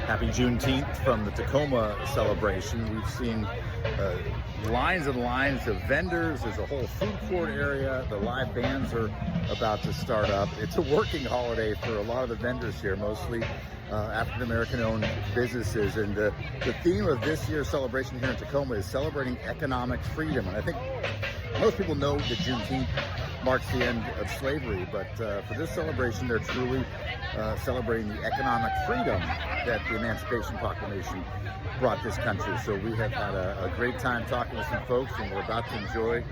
Happy Juneteenth from the Tacoma celebration. We've seen lines and lines of vendors. There's a whole food court area. The live bands are about to start up. It's a working holiday for a lot of the vendors here, mostly African-American owned businesses. And the theme of this year's celebration here in Tacoma is celebrating economic freedom. And I think most people know that Juneteenth marks the end of slavery, but for this celebration, they're truly celebrating the economic freedom that the Emancipation Proclamation brought this country. So we have had a great time talking with some folks, and we're about to enjoy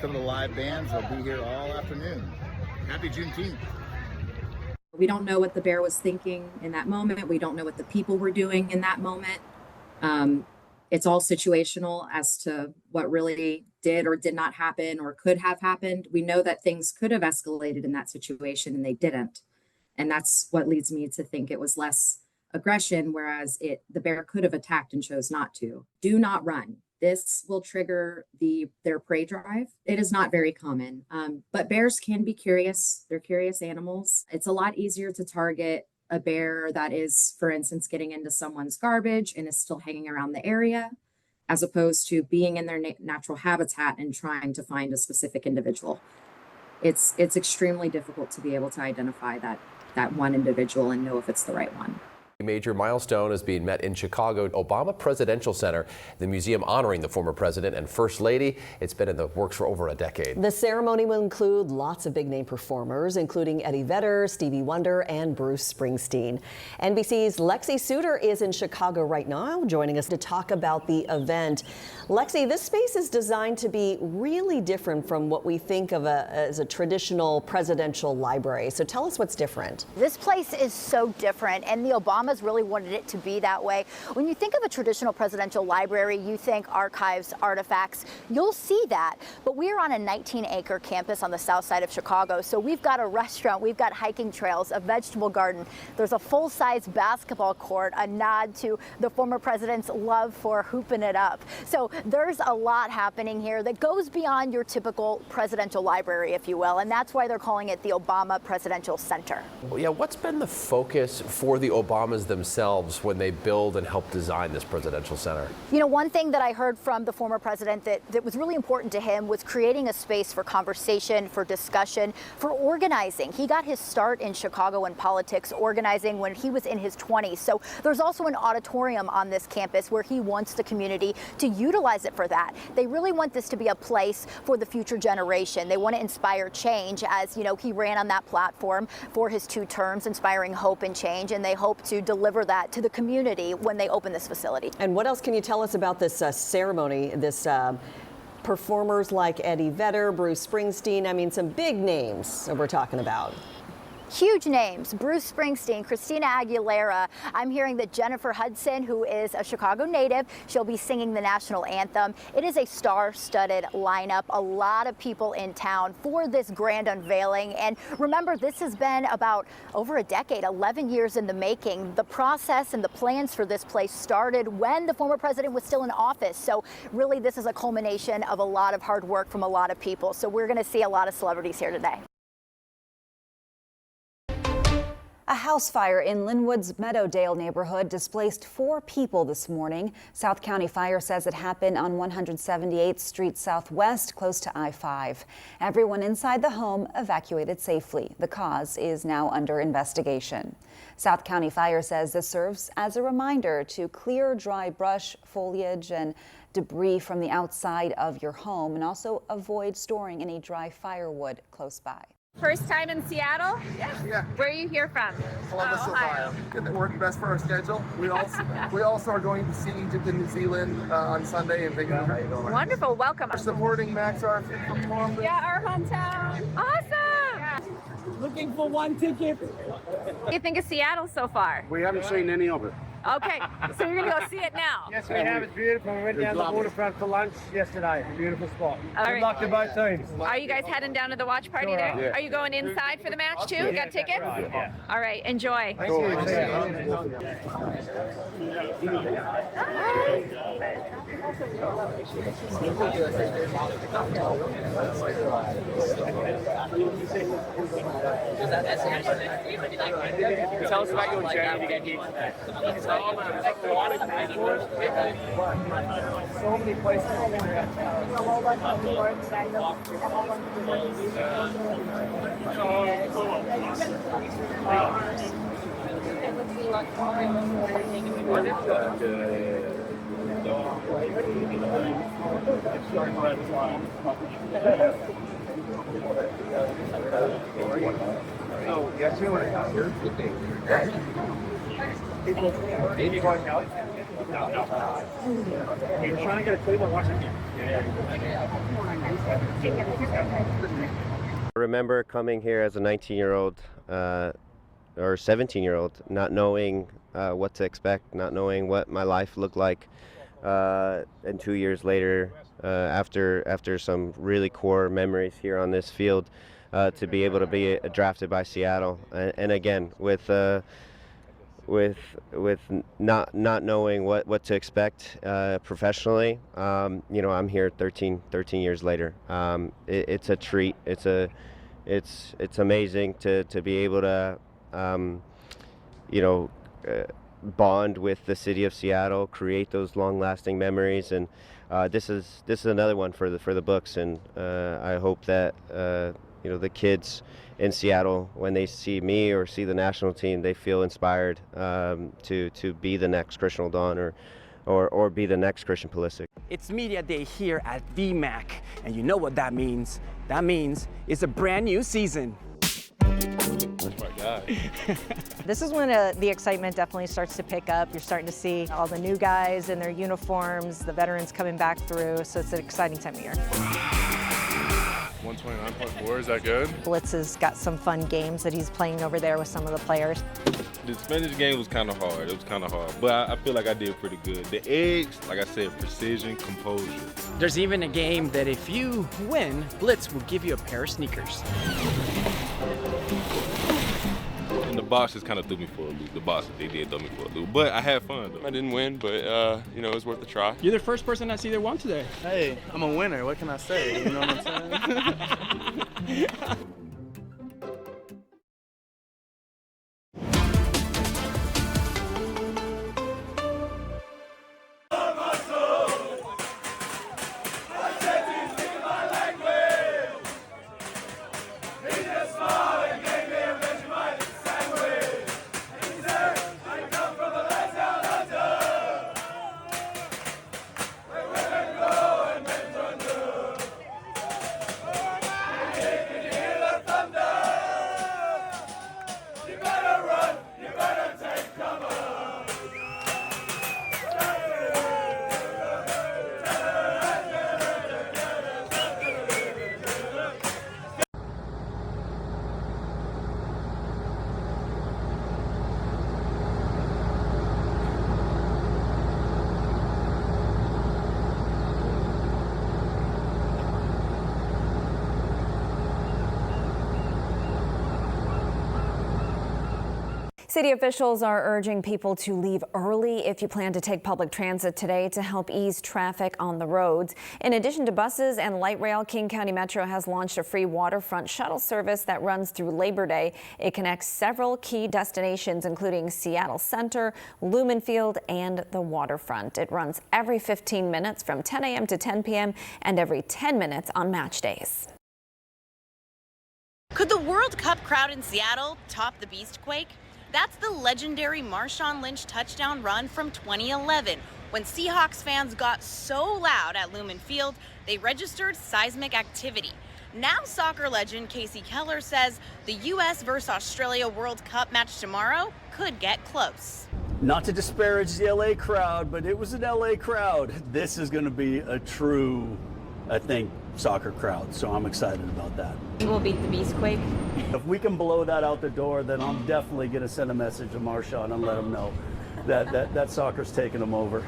some of the live bands. They'll be here all afternoon. Happy Juneteenth. We don't know what the bear was thinking in that moment. We don't know what the people were doing in that moment. It's all situational as to what really did or did not happen or could have happened. We know that things could have escalated in that situation and they didn't. And that's what leads me to think it was less aggression, whereas the bear could have attacked and chose not to. Do not run. This will trigger their prey drive. It is not very common, but bears can be curious. They're curious animals. It's a lot easier to target a bear that is, for instance, getting into someone's garbage and is still hanging around the area, as opposed to being in their natural habitat and trying to find a specific individual. It's extremely difficult to be able to identify that one individual and know if it's the right one. A major milestone is being met in Chicago Obama Presidential Center, the museum honoring the former president and first lady. It's been in the works for over a decade. The ceremony will include lots of big name performers, including Eddie Vedder, Stevie Wonder, and Bruce Springsteen. NBC's Lexi Suter is in Chicago right now, joining us to talk about the event. Lexi, this space is designed to be really different from what we think of as a traditional presidential library. So tell us what's different. This place is so different, and the Obamas really wanted it to be that way. When you think of a traditional presidential library, you think archives, artifacts. You'll see that. But we're on a 19-acre campus on the south side of Chicago. So we've got a restaurant, we've got hiking trails, a vegetable garden. There's a full-size basketball court, a nod to the former president's love for hooping it up. So there's a lot happening here that goes beyond your typical presidential library, if you will. And that's why they're calling it the Obama Presidential Center. Well, yeah, what's been the focus for the Obamas themselves when they build and help design this presidential center? You know, one thing that I heard from the former president that was really important to him was creating a space for conversation, for discussion, for organizing. He got his start in Chicago in politics, organizing when he was in his 20s. So there's also an auditorium on this campus where he wants the community to utilize it for that. They really want this to be a place for the future generation. They want to inspire change, as, you know, he ran on that platform for his 2 terms, inspiring hope and change, and they hope to deliver that to the community when they open this facility. And what else can you tell us about this ceremony, this performers like Eddie Vedder, Bruce Springsteen? I mean, some big names that we're talking about. Huge names: Bruce Springsteen, Christina Aguilera. I'm hearing that Jennifer Hudson, who is a Chicago native, she'll be singing the national anthem. It is a star-studded lineup. A lot of people in town for this grand unveiling. And remember, this has been about over a decade, 11 years in the making. The process and the plans for this place started when the former president was still in office. So really, this is a culmination of a lot of hard work from a lot of people. So we're going to see a lot of celebrities here today. A house fire in Linwood's Meadowdale neighborhood displaced 4 people this morning. South County Fire says it happened on 178th Street Southwest, close to I-5. Everyone inside the home evacuated safely. The cause is now under investigation. South County Fire says this serves as a reminder to clear dry brush, foliage, and debris from the outside of your home, and also avoid storing any dry firewood close by. First time in Seattle? Yeah. Where are you here from? Columbus, Ohio. Good that worked best for our schedule. We also are going to see Egypt and New Zealand on Sunday in Vancouver. Wonderful, welcome. We're supporting Max Arthur from Columbus. Yeah, our hometown. Awesome. Yeah. Looking for 1 ticket. What do you think of Seattle so far? We haven't seen any of it. Okay, so you're gonna go see it now? Yes, we have. It's beautiful. We went down the waterfront for lunch yesterday. Beautiful spot. All Good right. luck to both teams. Are you guys heading down to the watch party there? Yeah. Are you going inside for the match too? Yeah, Got tickets? right, yeah. All right, enjoy. Thank you. Tell us about your journey to get here. So many places. You're trying to get a Cleveland Washington. I remember coming here as a 19-year-old or 17-year-old, not knowing what to expect, not knowing what my life looked like. And 2 years later, after some really core memories here on this field, to be able to be drafted by Seattle, and again with not knowing what to expect professionally, I'm here 13 years later. It's a treat. It's amazing to be able to bond with the city of Seattle, create those long-lasting memories, and this is another one for the books. And I hope that the kids in Seattle, when they see me or see the national team, they feel inspired to be the next Christian Roldan or be the next Christian Pulisic. It's Media Day here at VMAC, and you know what that means. That means it's a brand new season. Oh my God. This is when the excitement definitely starts to pick up. You're starting to see all the new guys in their uniforms, the veterans coming back through, so it's an exciting time of year. 129.4, is that good? Blitz has got some fun games that he's playing over there with some of the players. The Spanish game was kind of hard. It was kind of hard, but I feel like I did pretty good. The eggs, like I said, precision, composure. There's even a game that if you win, Blitz will give you a pair of sneakers. And the boxes kind of threw me for a loop. The boxes, they did throw me for a loop, but I had fun though. I didn't win, but it was worth a try. You're the first person I see that won today. Hey, I'm a winner. What can I say? You know what I'm saying? City officials are urging people to leave early if you plan to take public transit today to help ease traffic on the roads. In addition to buses and light rail, King County Metro has launched a free waterfront shuttle service that runs through Labor Day. It connects several key destinations, including Seattle Center, Lumen Field, and the waterfront. It runs every 15 minutes from 10 a.m. to 10 p.m. and every 10 minutes on match days. Could the World Cup crowd in Seattle top the Beastquake? That's the legendary Marshawn Lynch touchdown run from 2011, when Seahawks fans got so loud at Lumen Field, they registered seismic activity. Now soccer legend Casey Keller says the U.S. versus Australia World Cup match tomorrow could get close. Not to disparage the LA crowd, but it was an LA crowd. This is going to be a true, I think, soccer crowd, so I'm excited about that. We'll beat the Beastquake. If we can blow that out the door, then I'm definitely going to send a message to Marshawn and let him know that soccer's taking him over.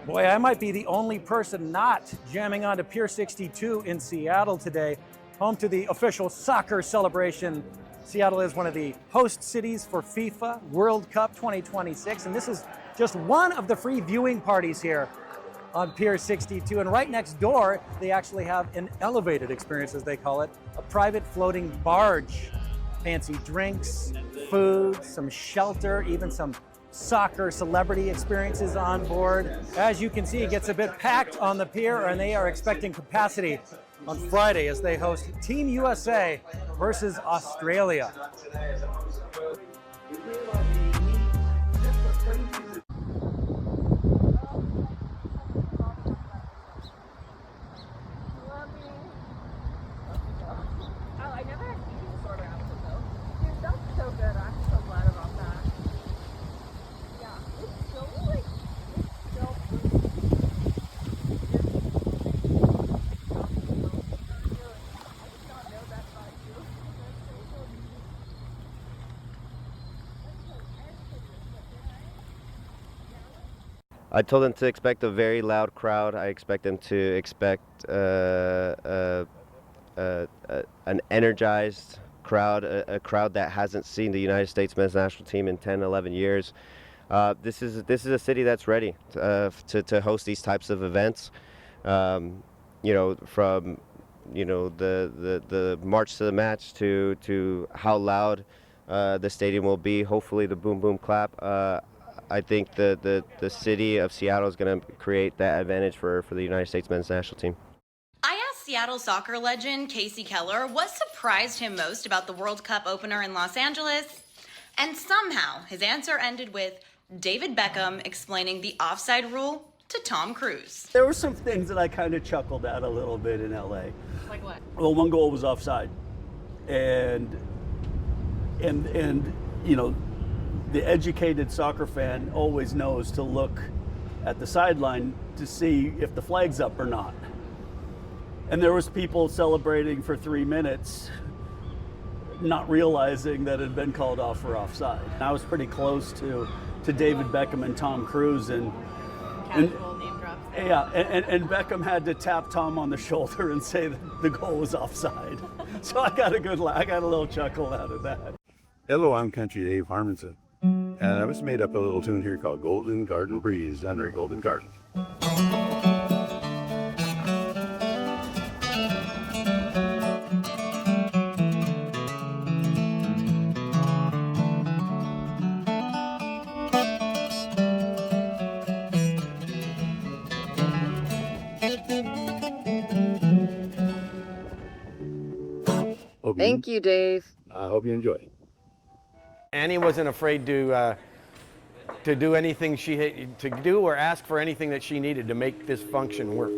Boy, I might be the only person not jamming onto Pier 62 in Seattle today, home to the official soccer celebration. Seattle is one of the host cities for FIFA World Cup 2026, and this is just one of the free viewing parties here on Pier 62. And right next door, they actually have an elevated experience, as they call it, a private floating barge. Fancy drinks, food, some shelter, even some soccer celebrity experiences on board. As you can see, it gets a bit packed on the pier, and they are expecting capacity on Friday as they host Team USA versus Australia. I told them to expect a very loud crowd. I expect them to expect an energized crowd, a crowd that hasn't seen the United States men's national team in 10, 11 years. This is a city that's ready to host these types of events. From the march to the match to how loud the stadium will be. Hopefully the boom boom clap. I think the city of Seattle is going to create that advantage for the United States men's national team. I asked Seattle soccer legend Casey Keller what surprised him most about the World Cup opener in Los Angeles, and somehow his answer ended with David Beckham explaining the offside rule to Tom Cruise. There were some things that I kind of chuckled at a little bit in LA. Like what? Well, one goal was offside, and you know, the educated soccer fan always knows to look at the sideline to see if the flag's up or not. And there was people celebrating for 3 minutes, not realizing that it had been called off for offside. I was pretty close to David Beckham and Tom Cruise, and Casual name drops there. yeah, and Beckham had to tap Tom on the shoulder and say that the goal was offside. So I got a little chuckle out of that. Hello, I'm Country Dave Harmonson, and I just made up a little tune here called Golden Garden Breeze under Golden Garden. Thank you, Dave. I hope you enjoy. Annie wasn't afraid to do anything to do or ask for anything that she needed to make this function work.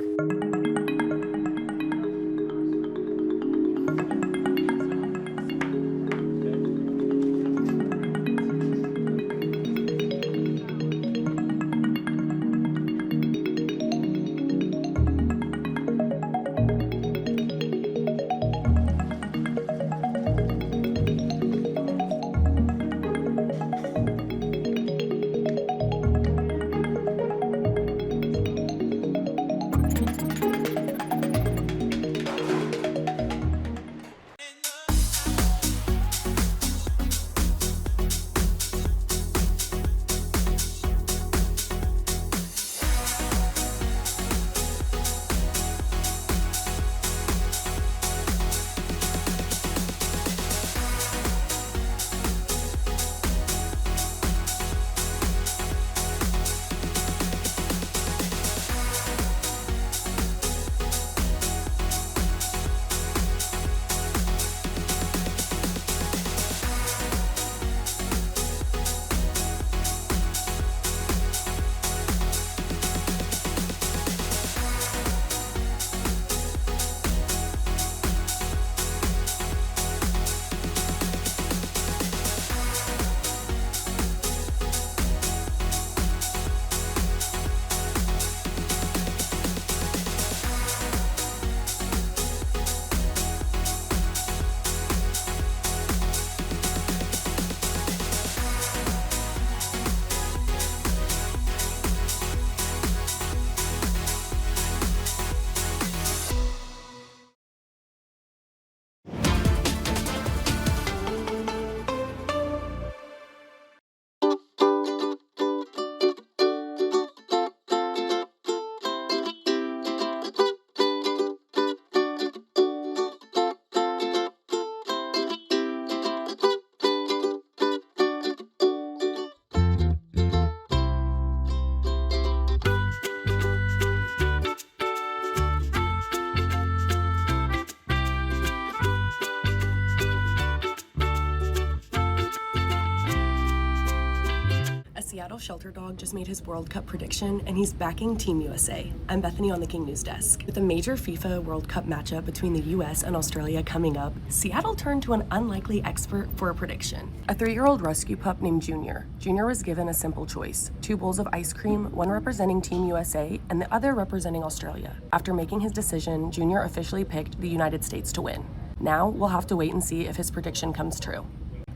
Seattle Shelter Dog just made his World Cup prediction, and he's backing Team USA. I'm Bethany on the King News Desk. With a major FIFA World Cup matchup between the US and Australia coming up, Seattle turned to an unlikely expert for a prediction. A 3-year-old rescue pup named Junior. Junior was given a simple choice: 2 bowls of ice cream, one representing Team USA and the other representing Australia. After making his decision, Junior officially picked the United States to win. Now, we'll have to wait and see if his prediction comes true.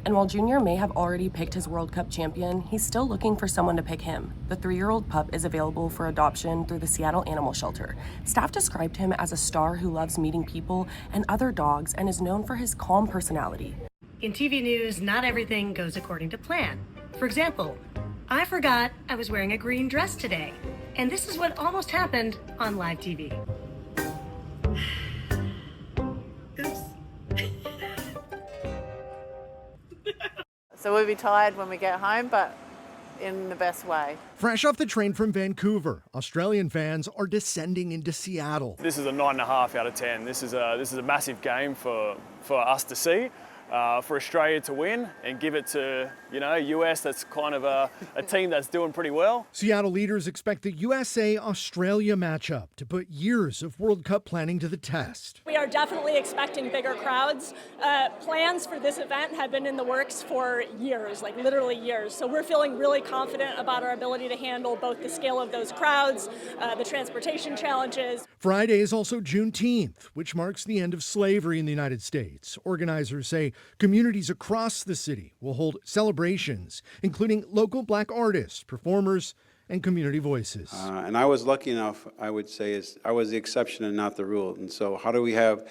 And while Junior may have already picked his World Cup champion, he's still looking for someone to pick him. The 3-year-old pup is available for adoption through the Seattle Animal Shelter. Staff described him as a star who loves meeting people and other dogs and is known for his calm personality. In TV news, not everything goes according to plan. For example, I forgot I was wearing a green dress today, and this is what almost happened on live TV. So we'll be tired when we get home, but in the best way. Fresh off the train from Vancouver, Australian fans are descending into Seattle. This is a 9.5 out of 10. This is a massive game for us to see. For Australia to win and give it to, US, that's kind of a team that's doing pretty well. Seattle leaders expect the USA-Australia matchup to put years of World Cup planning to the test. We are definitely expecting bigger crowds. Plans for this event have been in the works for years, like literally years. So we're feeling really confident about our ability to handle both the scale of those crowds, the transportation challenges. Friday is also Juneteenth, which marks the end of slavery in the United States. Organizers say communities across the city will hold celebrations, including local Black artists, performers, and community voices. And I was lucky enough, I would say, I was the exception and not the rule. And so how do we have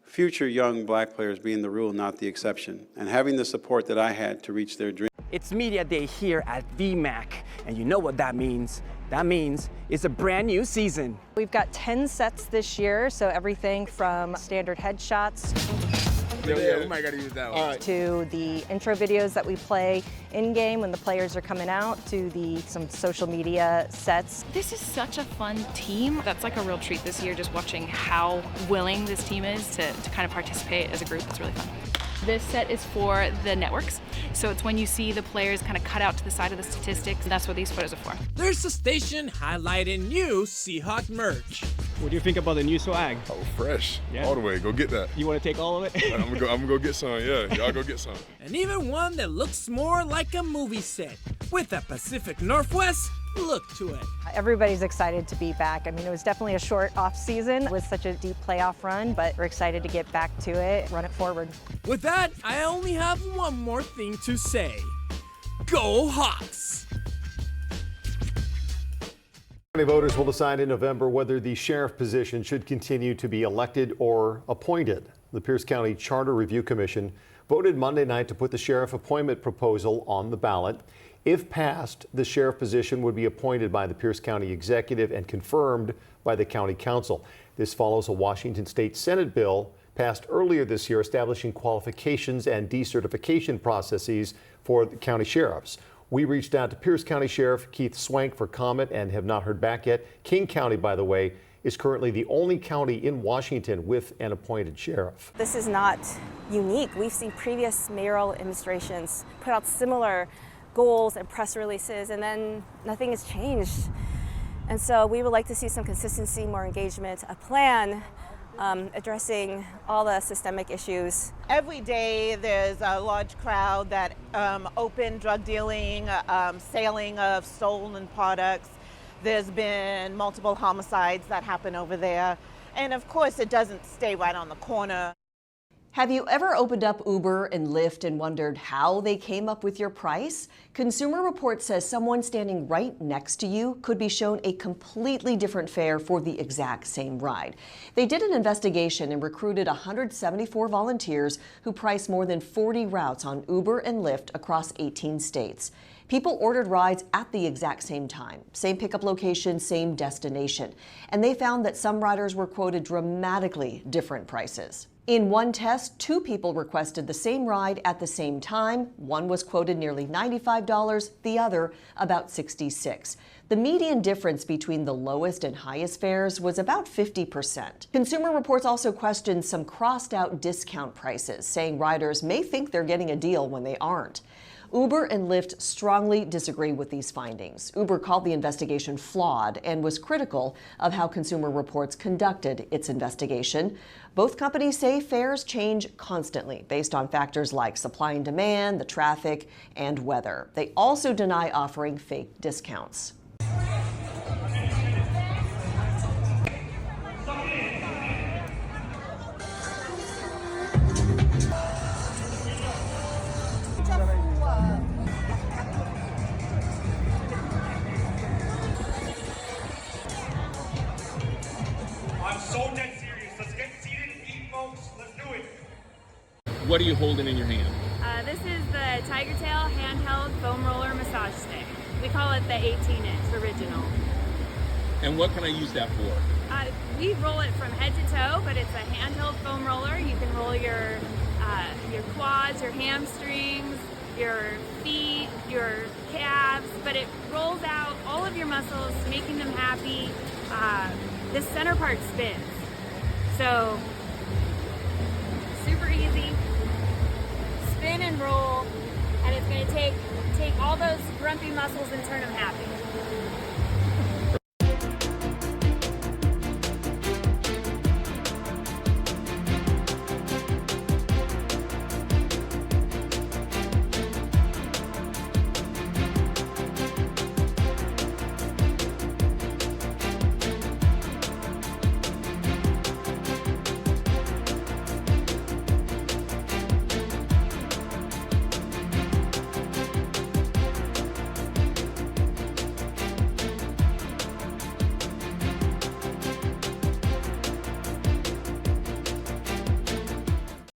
future young Black players being the rule, not the exception, and having the support that I had to reach their dream? It's Media Day here at VMAC, and you know what that means. That means it's a brand new season. We've got 10 sets this year, so everything from standard headshots we might gotta use that one. to the intro videos that we play in-game when the players are coming out, to some social media sets. This is such a fun team. That's like a real treat this year, just watching how willing this team is to kind of participate as a group. It's really fun. This set is for the networks, so it's when you see the players kind of cut out to the side of the statistics. That's what these photos are for. There's a station highlighting new Seahawk merch. What do you think about the new swag? Oh, fresh. Yeah. All the way. Go get that. You want to take all of it? I'm gonna go get some. Yeah, y'all go get some. And even one that looks more like a movie set with a Pacific Northwest look to it. Everybody's excited to be back. I mean, it was definitely a short off season with such a deep playoff run, but we're excited to get back to it, run it forward. With that, I only have one more thing to say. Go Hawks! County voters will decide in November whether the sheriff position should continue to be elected or appointed. The Pierce County Charter Review Commission voted Monday night to put the sheriff appointment proposal on the ballot. If passed, the sheriff position would be appointed by the Pierce County Executive and confirmed by the County Council. This follows a Washington State Senate bill passed earlier this year establishing qualifications and decertification processes for the county sheriffs. We reached out to Pierce County Sheriff Keith Swank for comment and have not heard back yet. King County, by the way, is currently the only county in Washington with an appointed sheriff. This is not unique. We've seen previous mayoral administrations put out similar goals and press releases, and then nothing has changed. And so we would like to see some consistency, more engagement, a plan addressing all the systemic issues. Every day there's a large crowd that open drug dealing, selling of stolen products. There's been multiple homicides that happen over there. And of course it doesn't stay right on the corner. Have you ever opened up Uber and Lyft and wondered how they came up with your price? Consumer Reports says someone standing right next to you could be shown a completely different fare for the exact same ride. They did an investigation and recruited 174 volunteers who priced more than 40 routes on Uber and Lyft across 18 states. People ordered rides at the exact same time, same pickup location, same destination. And they found that some riders were quoted dramatically different prices. In one test, 2 people requested the same ride at the same time. One was quoted nearly $95, the other about $66. The median difference between the lowest and highest fares was about 50%. Consumer Reports also questioned some crossed out discount prices, saying riders may think they're getting a deal when they aren't. Uber and Lyft strongly disagree with these findings. Uber called the investigation flawed and was critical of how Consumer Reports conducted its investigation. Both companies say fares change constantly based on factors like supply and demand, the traffic, and weather. They also deny offering fake discounts. I'm so dead serious. Let's get seated and eat, folks. Let's do it. What are you holding in your hand? This is the Tiger Tail handheld foam roller massage stick. We call it the 18-inch original. And what can I use that for? We roll it from head to toe, but it's a handheld foam roller. You can roll your quads, your hamstrings, your feet, your calves, but it rolls out all of your muscles, making them happy. This center part spins. So, super easy. Spin and roll, and it's going to take all those grumpy muscles and turn them happy.